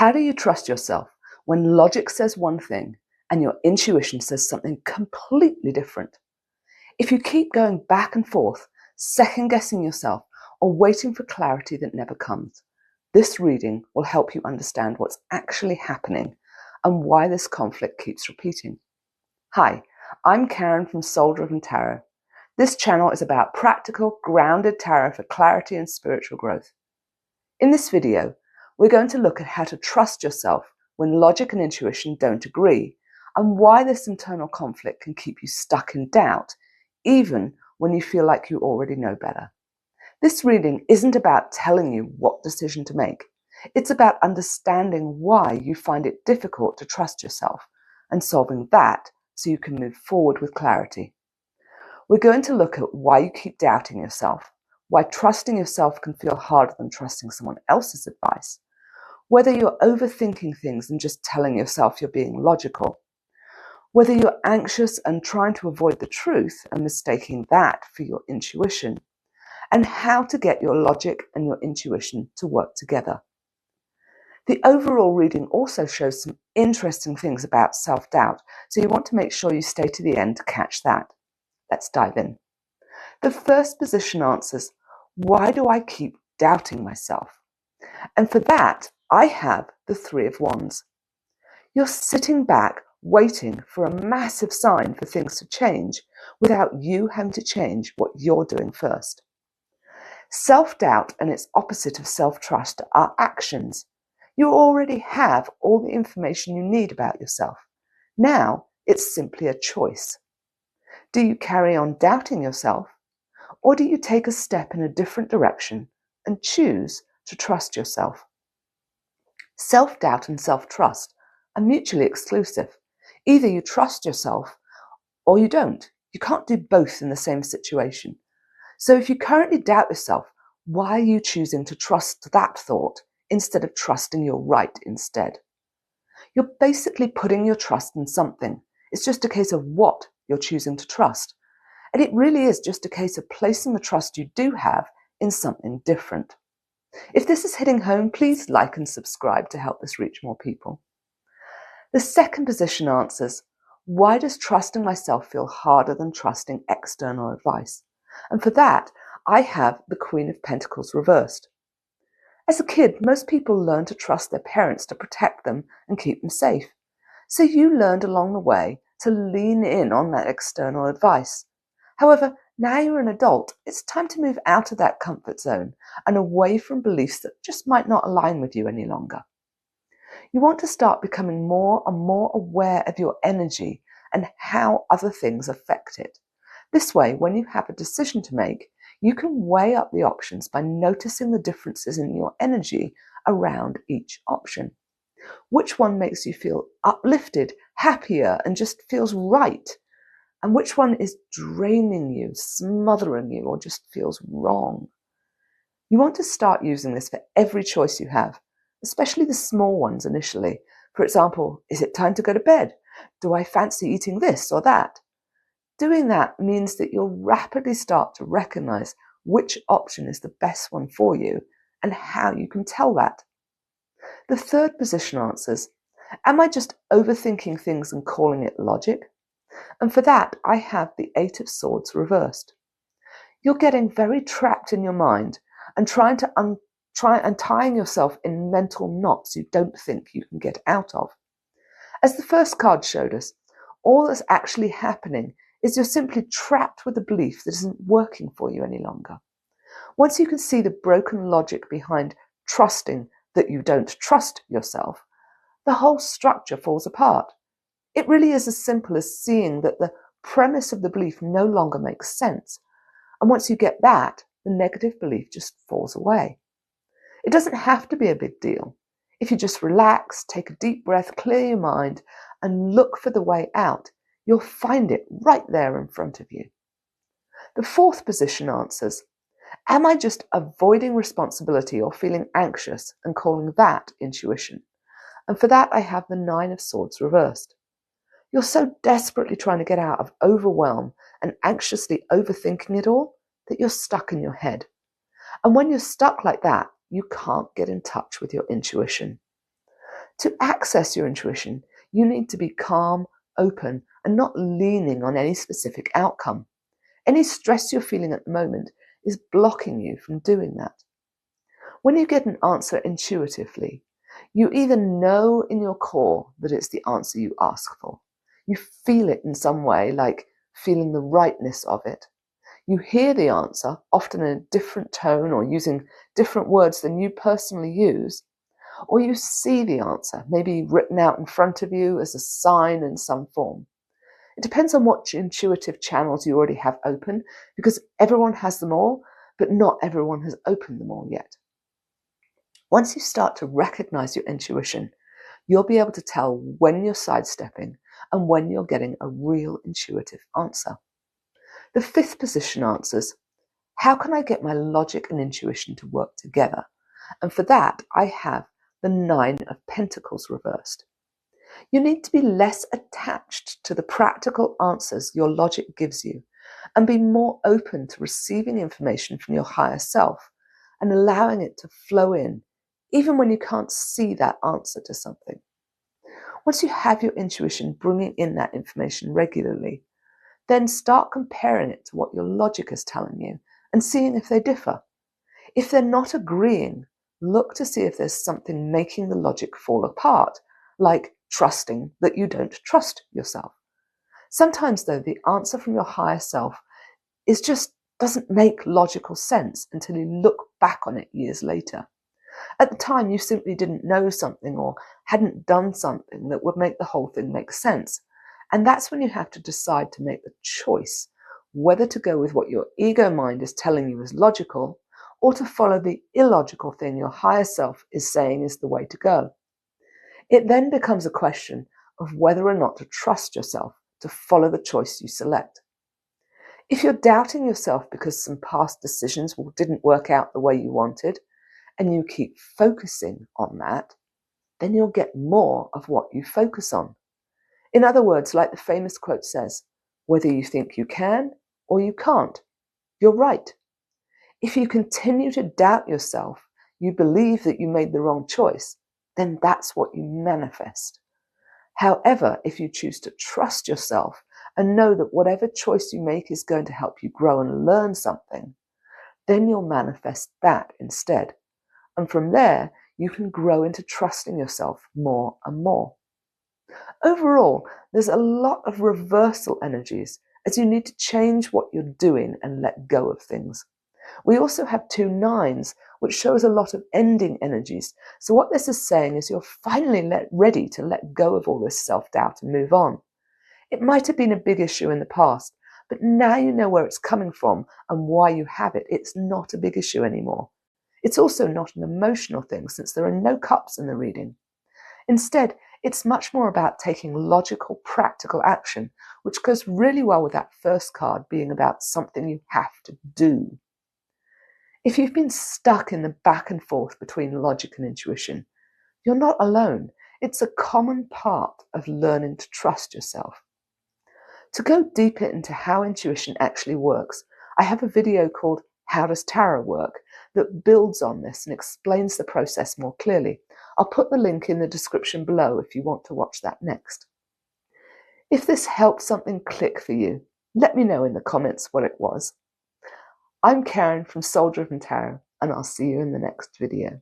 How do you trust yourself when logic says one thing and your intuition says something completely different? If you keep going back and forth, second guessing yourself, or waiting for clarity that never comes, this reading will help you understand what's actually happening and why this conflict keeps repeating. Hi, I'm Karen from Soul Driven Tarot. This channel is about practical, grounded tarot for clarity and spiritual growth. In this video, we're going to look at how to trust yourself when logic and intuition don't agree, and why this internal conflict can keep you stuck in doubt, even when you feel like you already know better. This reading isn't about telling you what decision to make. It's about understanding why you find it difficult to trust yourself and solving that so you can move forward with clarity. We're going to look at why you keep doubting yourself, why trusting yourself can feel harder than trusting someone else's advice, whether you're overthinking things and just telling yourself you're being logical, whether you're anxious and trying to avoid the truth and mistaking that for your intuition, and how to get your logic and your intuition to work together. The overall reading also shows some interesting things about self-doubt, so you want to make sure you stay to the end to catch that. Let's dive in. The first position answers, why do I keep doubting myself? And for that, I have the Three of Wands. You're sitting back, waiting for a massive sign for things to change without you having to change what you're doing first. Self-doubt and its opposite of self-trust are actions. You already have all the information you need about yourself. Now it's simply a choice. Do you carry on doubting yourself, or do you take a step in a different direction and choose to trust yourself? Self-doubt and self-trust are mutually exclusive. Either you trust yourself or you don't. You can't do both in the same situation. So if you currently doubt yourself, why are you choosing to trust that thought instead of trusting you're right instead? You're basically putting your trust in something. It's just a case of what you're choosing to trust. And it really is just a case of placing the trust you do have in something different. If this is hitting home, please like and subscribe to help this reach more people. The second position answers, why does trusting myself feel harder than trusting external advice? And for that, I have the Queen of Pentacles reversed. As a kid, most people learn to trust their parents to protect them and keep them safe. So you learned along the way to lean in on that external advice. However, now you're an adult, it's time to move out of that comfort zone and away from beliefs that just might not align with you any longer. You want to start becoming more and more aware of your energy and how other things affect it. This way, when you have a decision to make, you can weigh up the options by noticing the differences in your energy around each option. Which one makes you feel uplifted, happier, and just feels right? And which one is draining you, smothering you, or just feels wrong? You want to start using this for every choice you have, especially the small ones initially. For example, is it time to go to bed? Do I fancy eating this or that? Doing that means that you'll rapidly start to recognize which option is the best one for you and how you can tell that. The third position answers, am I just overthinking things and calling it logic? And for that, I have the Eight of Swords reversed. You're getting very trapped in your mind and trying and tying yourself in mental knots you don't think you can get out of. As the first card showed us, all that's actually happening is you're simply trapped with a belief that isn't working for you any longer. Once you can see the broken logic behind trusting that you don't trust yourself, the whole structure falls apart. It really is as simple as seeing that the premise of the belief no longer makes sense. And once you get that, the negative belief just falls away. It doesn't have to be a big deal. If you just relax, take a deep breath, clear your mind, and look for the way out, you'll find it right there in front of you. The fourth position answers, am I just avoiding responsibility or feeling anxious and calling that intuition? And for that, I have the Nine of Swords reversed. You're so desperately trying to get out of overwhelm and anxiously overthinking it all that you're stuck in your head. And when you're stuck like that, you can't get in touch with your intuition. To access your intuition, you need to be calm, open, and not leaning on any specific outcome. Any stress you're feeling at the moment is blocking you from doing that. When you get an answer intuitively, you either know in your core that it's the answer you ask for. You feel it in some way, like feeling the rightness of it. You hear the answer, often in a different tone or using different words than you personally use, or you see the answer, maybe written out in front of you as a sign in some form. It depends on what intuitive channels you already have open, because everyone has them all, but not everyone has opened them all yet. Once you start to recognize your intuition, you'll be able to tell when you're sidestepping and when you're getting a real intuitive answer. The fifth position answers, how can I get my logic and intuition to work together? And for that, I have the 9 of Pentacles reversed. You need to be less attached to the practical answers your logic gives you and be more open to receiving information from your higher self and allowing it to flow in, even when you can't see that answer to something. Once you have your intuition bringing in that information regularly, then start comparing it to what your logic is telling you and seeing if they differ. If they're not agreeing, look to see if there's something making the logic fall apart, like trusting that you don't trust yourself. Sometimes, though, the answer from your higher self doesn't make logical sense until you look back on it years later. At the time, you simply didn't know something or hadn't done something that would make the whole thing make sense. And that's when you have to decide to make the choice whether to go with what your ego mind is telling you is logical or to follow the illogical thing your higher self is saying is the way to go. It then becomes a question of whether or not to trust yourself to follow the choice you select. If you're doubting yourself because some past decisions didn't work out the way you wanted, and you keep focusing on that, then you'll get more of what you focus on. In other words, like the famous quote says, whether you think you can or you can't, you're right. If you continue to doubt yourself, you believe that you made the wrong choice, then that's what you manifest. However, if you choose to trust yourself and know that whatever choice you make is going to help you grow and learn something, then you'll manifest that instead. And from there, you can grow into trusting yourself more and more. Overall, there's a lot of reversal energies as you need to change what you're doing and let go of things. We also have 2 9s, which shows a lot of ending energies. So what this is saying is you're finally ready to let go of all this self-doubt and move on. It might have been a big issue in the past, but now you know where it's coming from and why you have it. It's not a big issue anymore. It's also not an emotional thing since there are no cups in the reading. Instead, it's much more about taking logical, practical action, which goes really well with that first card being about something you have to do. If you've been stuck in the back and forth between logic and intuition, you're not alone. It's a common part of learning to trust yourself. To go deeper into how intuition actually works, I have a video called How Does Tarot Work? That builds on this and explains the process more clearly. I'll put the link in the description below if you want to watch that next. If this helped something click for you, let me know in the comments what it was. I'm Karen from Soul Driven Tarot, and I'll see you in the next video.